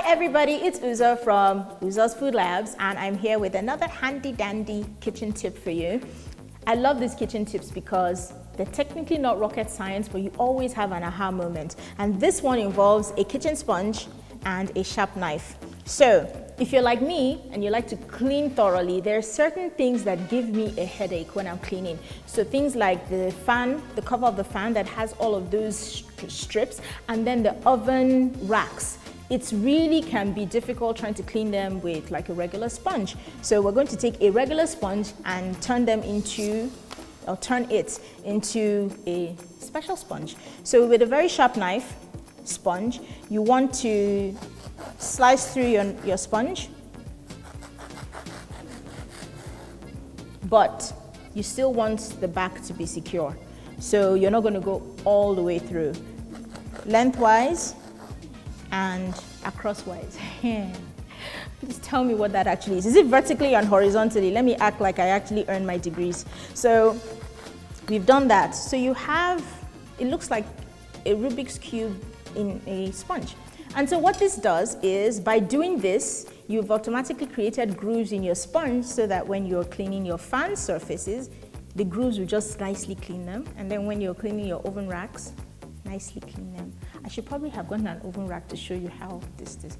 everybody, it's Uzo from Uzo's Food Labs, and I'm here with another handy dandy kitchen tip for you. I love these kitchen tips because they're technically not rocket science, but you always have an aha moment. And this one involves a kitchen sponge and a sharp knife. So if you're like me and you like to clean thoroughly, there are certain things that give me a headache when I'm cleaning. So things like the fan, the cover of the fan that has all of those strips, and then the oven racks. It really can be difficult trying to clean them with like a regular sponge. So we're going to take a regular sponge and turn it into a special sponge. So with a very sharp knife, sponge, you want to slice through your sponge, but you still want the back to be secure. So you're not going to go all the way through. Lengthwise and acrosswise. Please tell me what that actually is. Is it vertically and horizontally? Let me act like I actually earned my degrees. So we've done that. So you have, it looks like a Rubik's Cube in a sponge. And so what this does is, by doing this, you've automatically created grooves in your sponge so that when you're cleaning your fan surfaces, the grooves will just nicely clean them. And then when you're cleaning your oven racks, nicely clean them. I should probably have gotten an oven rack to show you how this is.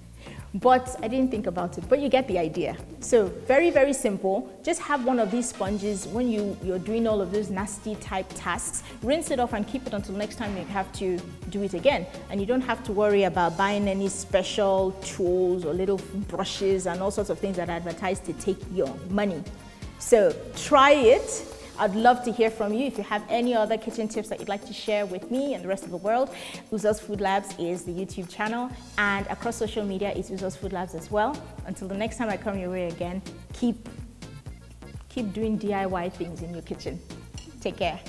But I didn't think about it, but you get the idea. So very, very simple. Just have one of these sponges when you're doing all of those nasty type tasks. Rinse it off and keep it until next time you have to do it again. And you don't have to worry about buying any special tools or little brushes and all sorts of things that are advertised to take your money. So try it. I'd love to hear from you. If you have any other kitchen tips that you'd like to share with me and the rest of the world, Uzo's Food Labs is the YouTube channel, and across social media is Uzo's Food Labs as well. Until the next time I come your way again, keep doing DIY things in your kitchen. Take care.